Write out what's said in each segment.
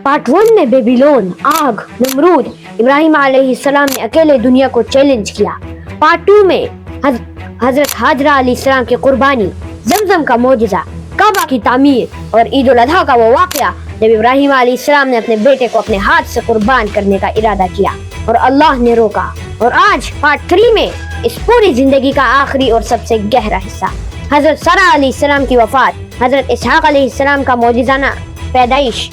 Part 1 में Babylon, आग, नमरूद, इब्राहिम अलैहिस्सलाम ने अकेले दुनिया को चैलेंज किया। पार्ट 2 में हजरत हाजरा अलैहिस्सलाम की कुर्बानी, जमजम का मौजिज़ा, काबा की तामीर और ईद उल अज़हा का वो वाक़या जब इब्राहिम अलैहिस्सलाम ने अपने बेटे को अपने हाथ से कुर्बान करने का इरादा किया और अल्लाह ने रोका। और आज पार्ट 3 में इस पूरी जिंदगी का आखिरी और सबसे गहरा हिस्सा, हजरत सारा अलैहिस्सलाम की वफात, हजरत इसहाक अलैहिस्सलाम का मौजिज़ाना पैदाइश,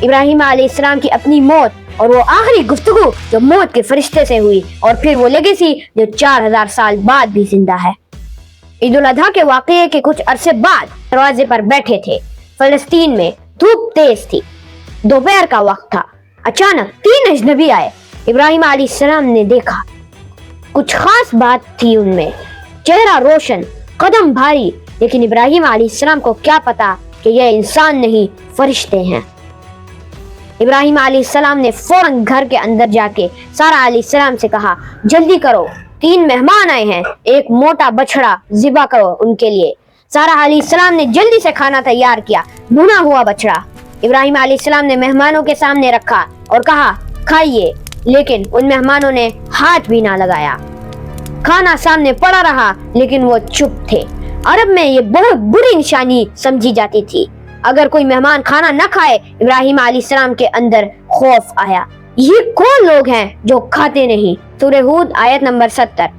इब्राहिम अलैहिस्सलाम की अपनी मौत और वो आखिरी गुफ्तगू जो मौत के फरिश्ते से हुई, और फिर वो लेगेसी जो 4000 साल बाद भी जिंदा है। ईद उल अज़हा के वाक़ये के कुछ अरसे बाद दरवाजे पर बैठे थे। फलस्तीन में धूप तेज थी, दोपहर का वक्त था। अचानक 3 अजनबी आए। इब्राहिम अलैहिस्सलाम ने देखा कुछ खास बात थी उनमें, चेहरा रोशन, कदम भारी, लेकिन इब्राहिम अलैहिस्सलाम को क्या पता कि यह इंसान नहीं, फरिश्ते हैं। इब्राहिम अलैहिस्सलाम ने फौरन घर के अंदर जाके सारा अलैहिस्सलाम से कहा, जल्दी करो, 3 मेहमान आए हैं, एक मोटा बछड़ा ज़िबा करो उनके लिए। सारा अलैहिस्सलाम ने जल्दी से खाना तैयार किया, भुना हुआ बछड़ा इब्राहिम अलैहिस्सलाम ने मेहमानों के सामने रखा और कहा, खाइए, लेकिन उन मेहमानों ने हाथ भी ना लगाया। खाना सामने पड़ा रहा, लेकिन वो चुप थे। अरब में ये बहुत बुरी निशानी समझी जाती थी। अगर कोई मेहमान खाना न खाए, इब्राहिम अलैहिस्सलाम के अंदर खौफ आया। ये कौन लोग हैं जो खाते नहीं? सूरह हूद आयत नंबर 70।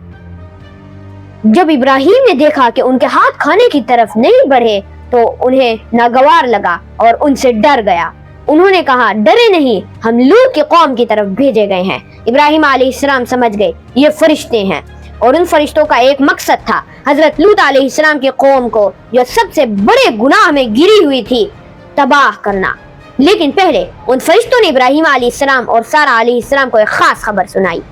जब इब्राहिम ने देखा कि उनके हाथ खाने की तरफ नहीं बढ़े तो उन्हें नागवार लगा और उनसे डर गया। उन्होंने कहा, डरे नहीं, हम लूत की कौम की तरफ भेजे गए हैं। इब्राहिम अलैहिस्सलाम समझ गए ये फरिश्ते हैं, और उन फरिश्तों का एक मकसद था, हजरत लूत अलैहिस्सलाम की कौम को जो सबसे बड़े गुनाह में गिरी हुई थी, तबाह करना। लेकिन पहले उन फरिश्तों ने इब्राहिम अलैहिस्सलाम और सारा अलैहिस्सलाम को एक खास खबर सुनाई।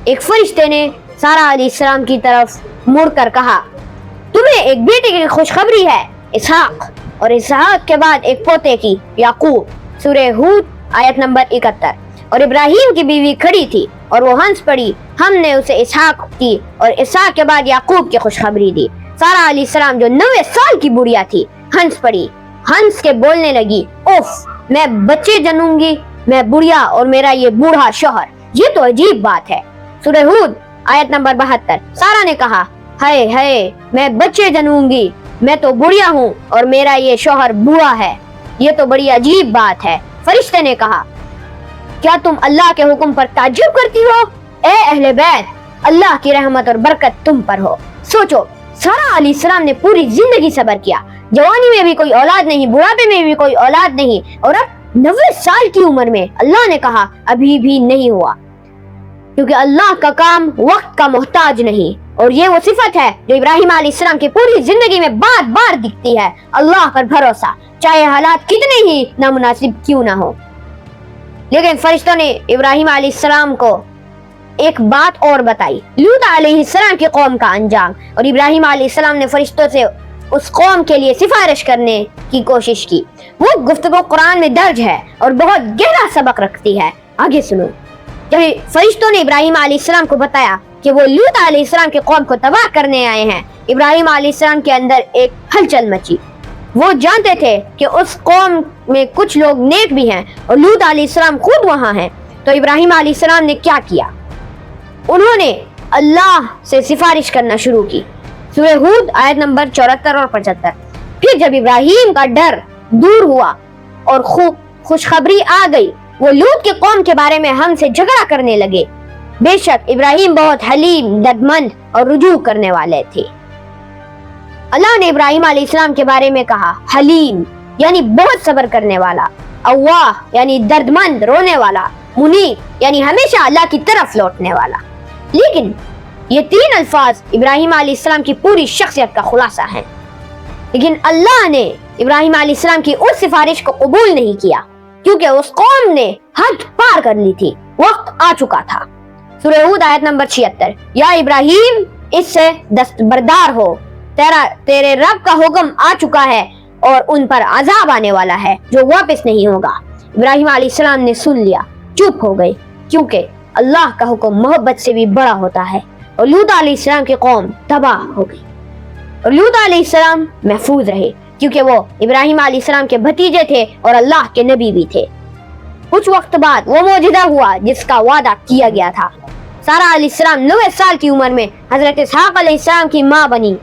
एक फरिश्ते ने सारा अलैहिस्सलाम की तरफ मुड़कर कहा, तुम्हें एक बेटे की खुशखबरी है, इसहाक, और इसहाक के बाद एक पोते की, याकूब। सूरह हूद आयत नंबर 71। और इब्राहिम की बीवी खड़ी थी और वो हंस पड़ी, हमने उसे इसहाक की और इसहाक के बाद याकूब की खुशखबरी दी। सारा अलैहिस्सलाम जो 90 साल की बुढ़िया थी, हंस पड़ी, हंस के बोलने लगी, उफ, मैं बच्चे जनूंगी, मैं बुढ़िया और मेरा ये बूढ़ा शौहर, ये तो अजीब बात है। सूरह हूद आयत नंबर 72। सारा ने कहा, हाय हाय, मैं बच्चे जनूंगी, मैं तो बुढ़िया हूँ और मेरा ये शौहर बूढ़ा है, ये तो बड़ी अजीब बात है। फरिश्ते ने कहा, क्या तुम अल्लाह के हुक्म पर ताज्जुब करती हो? ए अहले बैत, अल्लाह की रहमत और बरकत तुम पर हो। सोचो, सारा अलैहिस्सलाम ने पूरी जिंदगी सब्र किया, जवानी में भी कोई औलाद नहीं, बुढ़ापे में भी कोई औलाद नहीं, और अब 90 साल की उम्र में अल्लाह ने कहा अभी भी नहीं हुआ, क्योंकि अल्लाह का काम वक्त का मोहताज नहीं। और ये वो सिफत है जो इब्राहिम अलैहिस्सलाम की पूरी जिंदगी में बार बार दिखती है, अल्लाह पर भरोसा, चाहे हालात कितने ही नामुनासिब क्यों ना हो। लेकिन फरिश्तों ने इब्राहिम अलैहिस्सलाम को एक बात और बताई, लूत अलैहिस्सलाम की कौम का अंजाम। और इब्राहिम अलैहिस्सलाम ने फरिश्तों से उस कौम के लिए सिफारिश करने की कोशिश की। वो गुफ्तगू कुरान में दर्ज है और बहुत गहरा सबक रखती है, आगे सुनो। जब फरिश्तों ने इब्राहिम अलैहिस्सलाम को बताया कि वो लूत अलैहिस्सलाम की कौम को तबाह करने आए हैं, इब्राहिम अलैहिस्सलाम के अंदर एक हलचल मची। वो जानते थे कि उस कौम में कुछ लोग नेक भी हैं और लूत अलैहिस्सलाम खुद वहां हैं। तो इब्राहिम अलैहिस्सलाम ने क्या किया? उन्होंने अल्लाह से सिफारिश करना शुरू की। सूरह हूद आयत नंबर 74 और 75। फिर जब इब्राहिम का डर दूर हुआ और खुशखबरी आ गई, वो लूत की कौम के बारे में हमसे झगड़ा करने लगे। बेशक इब्राहिम बहुत हलीम, दर्दमंद और रुजू करने वाले थे। अल्लाह ने इब्राहिम अलैहिस्सलाम के बारे में कहा, हलीम यानी बहुत सब्र करने वाला, अव्वाह यानी दर्दमंद, रोने वाला, मुनीब यानी हमेशा अल्लाह की तरफ लौटने वाला। लेकिन ये 3 अल्फाज इब्राहिम अलैहिस्सलाम की पूरी शख्सियत का खुलासा है। लेकिन अल्लाह ने इब्राहिम अलैहिस्सलाम की उस सिफारिश को कबूल नहीं किया, क्योंकि उस कौम ने हद पार कर ली थी, वक्त आ चुका था। सूरह हूद आयत नंबर 76। या इब्राहिम, इससे दस्तबरदार हो, तेरे रब का हुक्म आ चुका है और उन पर अजाब आने वाला है जो वापस नहीं होगा। इब्राहिम अलैहिस्सलाम ने सुन लिया, चुप हो गए, क्योंकि अल्लाह का हुक्म मोहब्बत से भी बड़ा होता है। और लूत अलैहिस्सलाम की कौम तबाह हो गई और लूत अलैहिस्सलाम महफूज रहे, क्योंकि वो इब्राहिम अलैहिस्सलाम के भतीजे थे और अल्लाह के नबी भी थे। कुछ वक्त बाद वो मौजूदा हुआ जिसका वादा किया गया था। सारा अलैहिस्सलाम 9 साल की उम्र में हजरत इसहाक अलैहिस्सलाम की माँ बनी।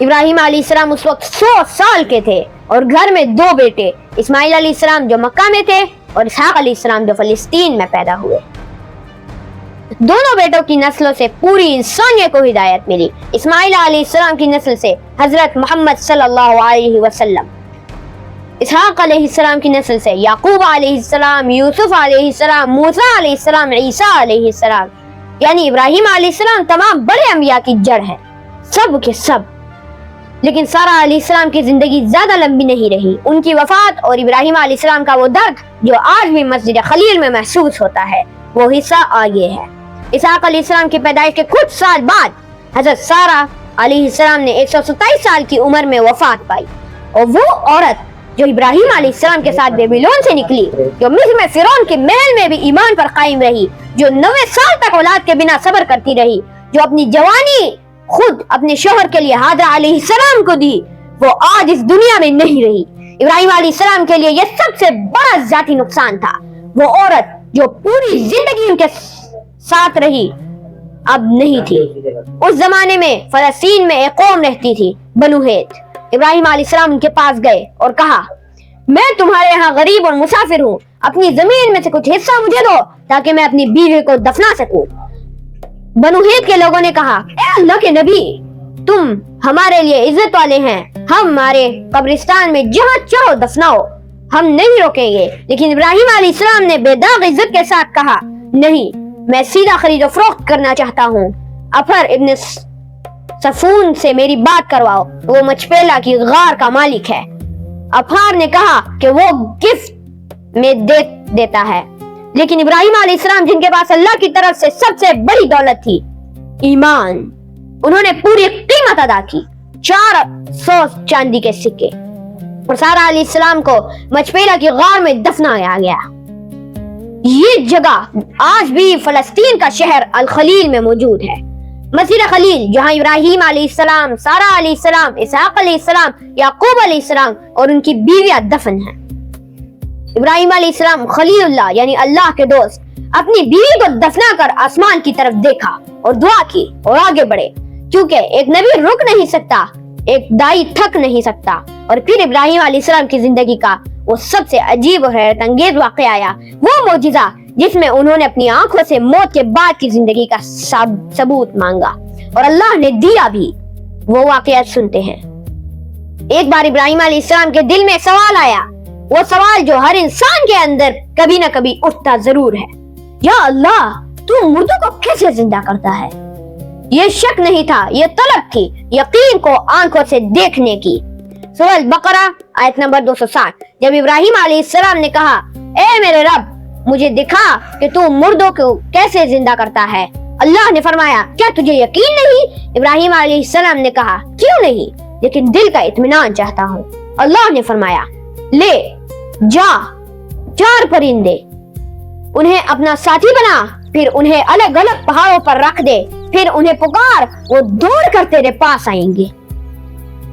इब्राहिम अलैहिस्सलाम उस वक्त 100 साल के थे और घर में 2 बेटे, इस्माइल अलैहिस्सलाम जो मक्का में थे और इसहाक अलैहिस्सलाम जो फलस्तीन में पैदा हुए। दोनों बेटों की नस्लों से पूरी इंसानियत को हिदायत मिली। इस्माइल अलैहिस्सलाम की नस्ल से हजरत मोहम्मद सल्लल्लाहु अलैहि वसल्लम, इसहाक अलैहिस्सलाम की नस्ल से याकूब अलैहिस्सलाम, यूसुफ अलैहिस्सलाम, मूसा अलैहिस्सलाम, ईसा अलैहिस्सलाम, यानी इब्राहिम अलैहिस्सलाम तमाम बड़े अंबिया की जड़ है, सब के सब। लेकिन सारा अलैहिस्सलाम की जिंदगी ज्यादा लंबी नहीं रही। उनकी वफात और इब्राहिम अलैहिस्सलाम का वो दर्द जो आज भी मस्जिद खलील में महसूस होता है, वो हिस्सा आगे है। इसहाक अलैहिस्सलाम की पैदाइश के कुछ साल बाद हजरत सारा अलैहिस्सलाम ने 127 साल की उम्र में वफात पाई और वो औरत जो इब्राहिम अलैहिस्सलाम के साथ बेबीलोन से निकली, जो मिस्र में फिरौन के महल में भी ईमान पर कायम रही, जो 9 साल तक औलाद के बिना सब्र करती रही, जो अपनी जवानी खुद अपने शोहर के लिए हाजरा अलैहिस्सलाम को दी, वो आज इस दुनिया में नहीं रही। इब्राहिम अलैहिस्सलाम के लिए यह सबसे बड़ा जाती नुकसान था। वो औरत जो पूरी जिंदगी उनके साथ रही अब नहीं थी। उस जमाने में फलस्तीन में एक कौम रहती थी, बनु हेत। इब्राहिम अलैहिस्सलाम उनके पास गए और कहा, मैं तुम्हारे यहाँ गरीब और मुसाफिर हूँ, अपनी जमीन में से कुछ हिस्सा मुझे दो ताकि मैं अपनी बीवी को दफना सकूं। बनु हेत के लोगों ने कहा, ए अल्लाह के नबी, तुम हमारे लिए इज्जत वाले हैं, हमारे कब्रिस्तान में जहाँ चाहो दफनाओ, हम नहीं रोकेंगे। लेकिन इब्राहिम अलैहिस्सलाम ने बेदाग इज्जत के साथ कहा, नहीं, मैं सीधा खरीदो फरोख्त करना चाहता हूँ। अफर इब्न सफून से मेरी बात करवाओ, वो मचपेला की गार का मालिक है। अफार ने कहा कि वो गिफ्ट में देता है। लेकिन इब्राहिम अलैहिस्सलाम, जिनके पास अल्लाह की तरफ से सबसे बड़ी दौलत थी, ईमान, उन्होंने पूरी कीमत अदा की, 400 चांदी के सिक्के, और सारा अलैहिस्सलाम को मचपेला की गार में दफनाया गया। ये जगह आज भी फलस्तीन का शहर अल खलील में मौजूद है। मस्जिद खलील, जहां इब्राहिम अलैहिस्सलाम, सारा अलैहिस्सलाम, इसहाक अलैहिस्सलाम, याकूब अलैहिस्सलाम और उनकी बीवियां दफन हैं। इब्राहिम अलैहिस्सलाम खलीलुल्लाह यानी अल्लाह के दोस्त, अपनी बीवी को दफना कर आसमान की तरफ देखा और दुआ की और आगे बढ़े, क्योंकि एक नबी रुक नहीं सकता, एक दाई थक नहीं सकता। और फिर इब्राहिम अलैहिस्सलाम की जिंदगी का वो सबसे अजीब और हैरत अंगेज वाक़या आया, वो मौजिज़ा जिसमें उन्होंने अपनी आंखों से मौत के बाद की जिंदगी का सबूत मांगा और अल्लाह ने दिया भी। वो वाक़या सुनते हैं। एक बार इब्राहिम अलैहिस्सलाम के दिल में सवाल आया, वो सवाल जो हर इंसान के अंदर कभी ना कभी उठता जरूर है, या अल्लाह, तू मुर्दों को कैसे जिंदा करता है? ये शक नहीं था, ये तलब थी, यकीन को आंखों से देखने की। सूरह बकरा आयत नंबर 260। जब इब्राहिम अलैहिस्सलाम ने कहा, ए मेरे रब, मुझे दिखा कि तू मुर्दों को कैसे जिंदा करता है, अल्लाह ने फरमाया, क्या तुझे यकीन नहीं? इब्राहिम अलैहिस्सलाम ने कहा, क्यों नहीं, लेकिन दिल का इत्मीनान चाहता हूँ। अल्लाह ने फरमाया, ले जा, 4 परिंदे, उन्हें अपना साथी बना, फिर उन्हें अलग अलग पहाड़ों पर रख दे, फिर उन्हें पुकार, वो दौड़ कर तेरे पास आएंगे।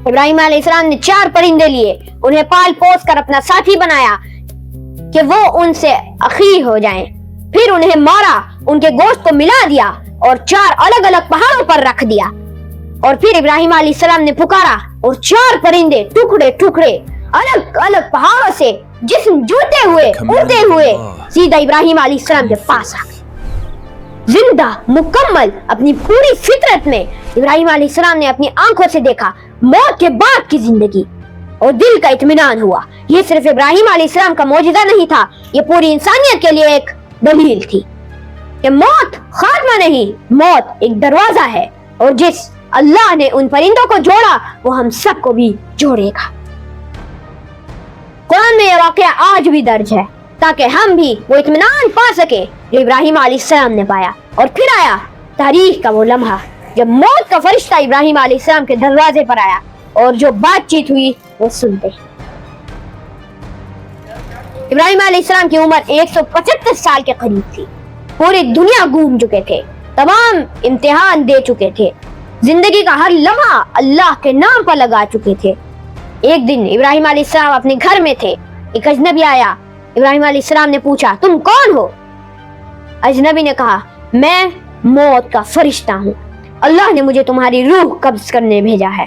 इब्राहिम अलैहिस्सलाम ने 4 परिंदे लिए, उन्हें पाल पोस कर अपना साथी बनाया कि वो उनसे अखी हो जाएं। फिर उन्हें मारा, उनके गोश्त को मिला दिया और 4 अलग अलग पहाड़ों पर रख दिया। और फिर इब्राहिम अलैहिस्सलाम ने पुकारा और 4 परिंदे टुकड़े टुकड़े अलग अलग पहाड़ों से जिस्म जुड़ते हुए उड़ते हुए सीधा इब्राहिम अलैहिस्सलाम के पास आ गए। जिंदा मुकम्मल अपनी पूरी फितरत में इब्राहिम अलैहिस्सलाम ने अपनी आंखों से देखा मौत के बाद की जिंदगी और दिल का इत्मीनान हुआ। ये सिर्फ इब्राहिम अलैहिस्सलाम का मौजूदा नहीं था, ये पूरी इंसानियत के लिए एक दलील थी कि मौत खात्मा नहीं, मौत एक दरवाजा है और जिस अल्लाह ने उन परिंदों को जोड़ा वो हम सबको भी जोड़ेगा। कुरान में यह वाक़या आज भी दर्ज है ताकि हम भी वो इत्मीनान पा सके जो इब्राहिम अलैहिस्सलाम ने पाया। और फिर आया तारीख का वो लम्हा जब मौत का फरिश्ता इब्राहिम अलैहिस्सलाम के दरवाजे पर आया और जो बातचीत हुई वो सुनते। इब्राहिम अलैहिस्सलाम की उम्र 175 साल के करीब थी। पूरी दुनिया घूम चुके थे, तमाम इम्तिहान दे चुके थे, जिंदगी का हर लम्हा अल्लाह के नाम पर लगा चुके थे। एक दिन इब्राहिम अलैहिस्सलाम अपने घर में थे, एक अजनबी आया ابراہیم علیہ السلام نے پوچھا تم کون ہو؟ اجنبی نے کہا میں موت کا فرشتہ ہوں، اللہ نے مجھے تمہاری روح قبض کرنے بھیجا ہے۔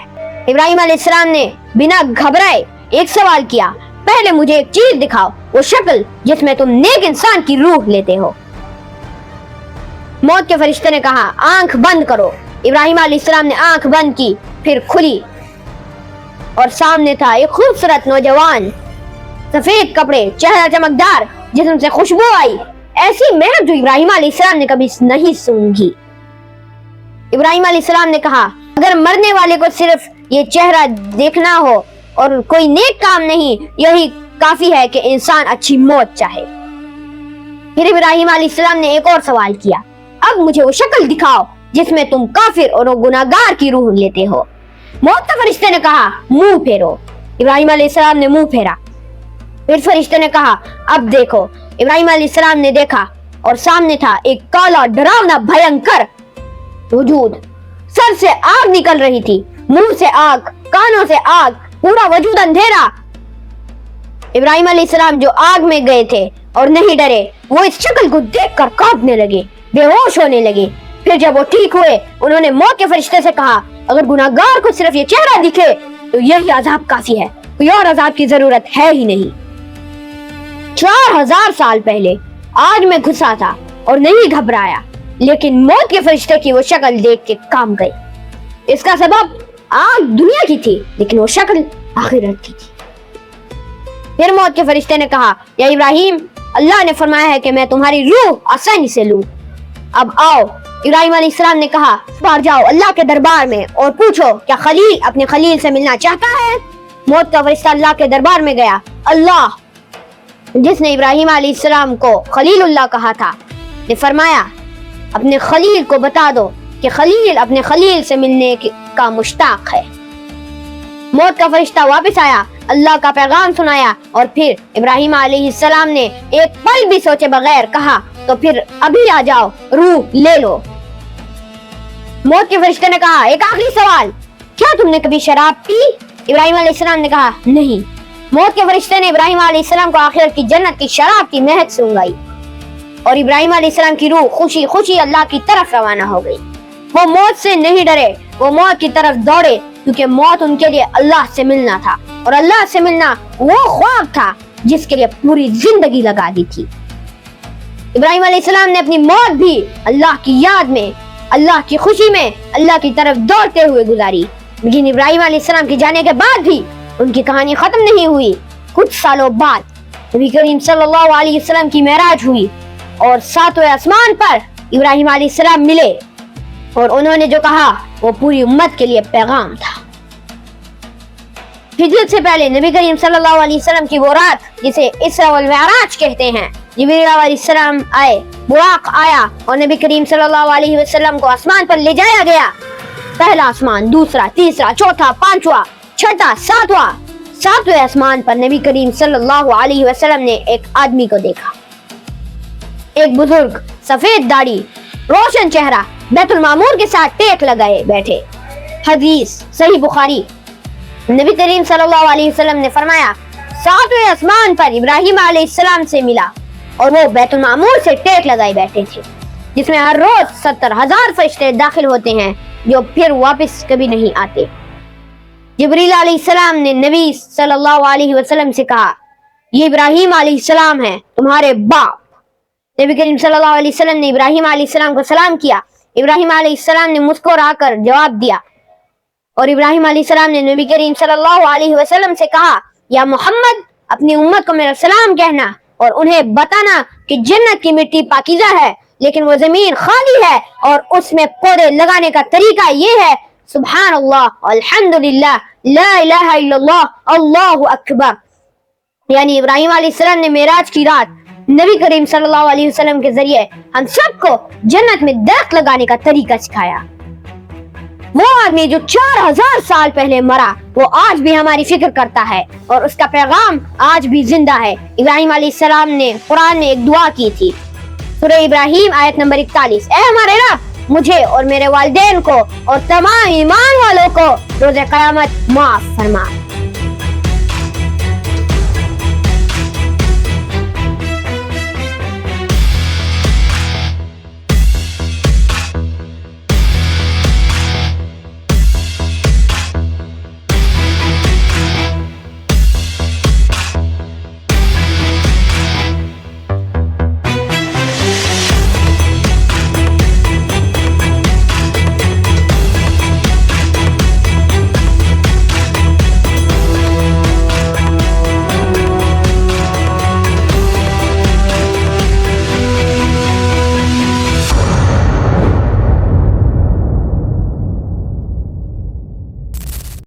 ابراہیم علیہ السلام نے بنا گھبرائے ایک سوال کیا، پہلے مجھے ایک چیز دکھاؤ، وہ شکل جس میں تم نیک انسان کی روح لیتے ہو۔ موت کے فرشتے نے کہا آنکھ بند کرو۔ ابراہیم علیہ السلام نے آنکھ بند کی، پھر کھلی اور سامنے تھا ایک خوبصورت نوجوان، سفید کپڑے، چہرہ چمکدار، جسم سے خوشبو آئی، ایسی محنت جو ابراہیم علیہ السلام نے کبھی نہیں سونگھی۔ ابراہیم علیہ السلام نے کہا اگر مرنے والے کو صرف یہ چہرہ دیکھنا ہو اور کوئی نیک کام نہیں، یہی کافی ہے کہ انسان اچھی موت چاہے۔ پھر ابراہیم علیہ السلام نے ایک اور سوال کیا، اب مجھے وہ شکل دکھاؤ جس میں تم کافر اور گناہگار کی روح لیتے ہو۔ موت کے فرشتے نے کہا منہ پھیرو۔ ابراہیم علیہ السلام نے منہ پھیرا۔ پھر فرشتے نے کہا اب دیکھو۔ ابراہیم علیہ السلام نے دیکھا اور سامنے تھا ایک کالا ڈراونا بھینکر وجود، سر سے آگ نکل رہی تھی، منہ سے آگ، کانوں سے آگ، پورا وجود اندھیرا۔ ابراہیم علیہ السلام جو آگ میں گئے تھے اور نہیں ڈرے، وہ اس شکل کو دیکھ کر کانپنے لگے، بے ہوش ہونے لگے۔ پھر جب وہ ٹھیک ہوئے، انہوں نے موت کے فرشتے سے کہا اگر گناہگار کو صرف یہ چہرہ دکھے تو یہی عذاب کافی ہے، کوئی اور عذاب کی ضرورت ہے ہی نہیں۔ 4000 سال پہلے آج میں گھسا تھا اور نہیں گھبرایا، لیکن موت کے فرشتے کی وہ شکل دیکھ کے کام گئی۔ اس کا سبب آگ دنیا کی تھی، لیکن وہ شکل آخرت کی تھی۔ پھر موت کے فرشتے نے کہا یا ابراہیم، اللہ نے فرمایا ہے کہ میں تمہاری روح آسانی سے لوں، اب آؤ۔ ابراہیم علیہ السلام نے کہا بار جاؤ اللہ کے دربار میں اور پوچھو کیا خلیل اپنے خلیل سے ملنا چاہتا ہے۔ موت کا فرشتہ اللہ کے دربار میں گیا۔ اللہ جس نے ابراہیم علیہ السلام کو خلیل اللہ کہا تھا نے فرمایا اپنے خلیل کو بتا دو کہ خلیل اپنے خلیل سے ملنے کا مشتاق ہے۔ موت کا فرشتہ واپس آیا، اللہ کا پیغام سنایا، اور پھر ابراہیم علیہ السلام نے ایک پل بھی سوچے بغیر کہا تو پھر ابھی آ جاؤ، روح لے لو۔ موت کے فرشتے نے کہا ایک آخری سوال، کیا تم نے کبھی شراب پی؟ ابراہیم علیہ السلام نے کہا نہیں۔ موت کے فرشتے نے ابراہیم علیہ السلام کو آخرت کی جنت کی شراب کی مہک سونگائی اور ابراہیم علیہ السلام کی روح خوشی خوشی اللہ کی طرف روانہ ہو گئی۔ وہ موت سے نہیں ڈرے، وہ موت کی طرف دوڑے، کیونکہ موت ان کے لیے اللہ سے ملنا تھا، اور اللہ سے ملنا وہ خواب تھا جس کے لیے پوری زندگی لگا دی تھی۔ ابراہیم علیہ السلام نے اپنی موت بھی اللہ کی یاد میں، اللہ کی خوشی میں، اللہ کی طرف دوڑتے ہوئے گزاری۔ لیکن ابراہیم علیہ السلام کے جانے کے بعد بھی ان کی کہانی ختم نہیں ہوئی۔ کچھ سالوں بعد نبی کریم صلی اللہ علیہ وسلم کی معراج ہوئی اور 7ویں آسمان پر ابراہیم علیہ السلام ملے، اور انہوں نے جو کہا وہ پوری امت کے لیے پیغام تھا۔ ہجرت سے پہلے نبی کریم صلی اللہ علیہ وسلم کی وہ رات جسے اسراء والمعراج کہتے ہیں، جبریل علیہ السلام آئے، براق آیا اور نبی کریم صلی اللہ علیہ وسلم کو آسمان پر لے جایا گیا۔ پہلا آسمان، دوسرا، تیسرا، چوتھا، پانچواں، چھٹا، ساتواں۔ 7ویں آسمان پر نبی کریم صلی اللہ علیہ وسلم نے ایک آدمی کو دیکھا، ایک بزرگ، سفید داڑھی، روشن چہرہ، بیت المعمور کے ساتھ ٹیک لگائے بیٹھے۔ حدیث صحیح بخاری۔ نبی کریم صلی اللہ علیہ وسلم نے فرمایا 7ویں آسمان پر ابراہیم علیہ السلام سے ملا اور وہ بیت المعمور سے ٹیک لگائے بیٹھے تھے، جس میں ہر روز 70,000 فرشتے داخل ہوتے ہیں جو پھر واپس کبھی نہیں آتے۔ جبریل علیہ السلام نے نبی صلی اللہ علیہ وسلم سے کہا یہ ابراہیم علیہ السلام ہیں، تمہارے باپ۔ نبی کریم صلی اللہ علیہ وسلم نے ابراہیم علیہ السلام کو سلام کیا۔ ابراہیم علیہ السلام نے مسکرا کر جواب دیا، اور ابراہیم علیہ السلام نے نبی کریم صلی اللہ علیہ وسلم سے کہا یا محمد، اپنی امت کو میرا سلام کہنا اور انہیں بتانا کہ جنت کی مٹی پاکیزہ ہے، لیکن وہ زمین خالی ہے اور اس میں پودے لگانے کا طریقہ یہ ہے سبحان اللہ، الحمدللہ، لا الہ الا اللہ، اللہ اکبر۔ یعنی ابراہیم علیہ السلام نے معراج کی رات نبی کریم صلی اللہ علیہ وسلم کے ذریعے ہم سب کو جنت میں درخت لگانے کا طریقہ سکھایا۔ وہ آدمی جو 4000 سال پہلے مرا، وہ آج بھی ہماری فکر کرتا ہے اور اس کا پیغام آج بھی زندہ ہے۔ ابراہیم علیہ السلام نے قرآن میں ایک دعا کی تھی، سورہ ابراہیم آیت نمبر 41، اے ہمارے رب، مجھے اور میرے والدین کو اور تمام ایمان والوں کو روز قیامت معاف فرما۔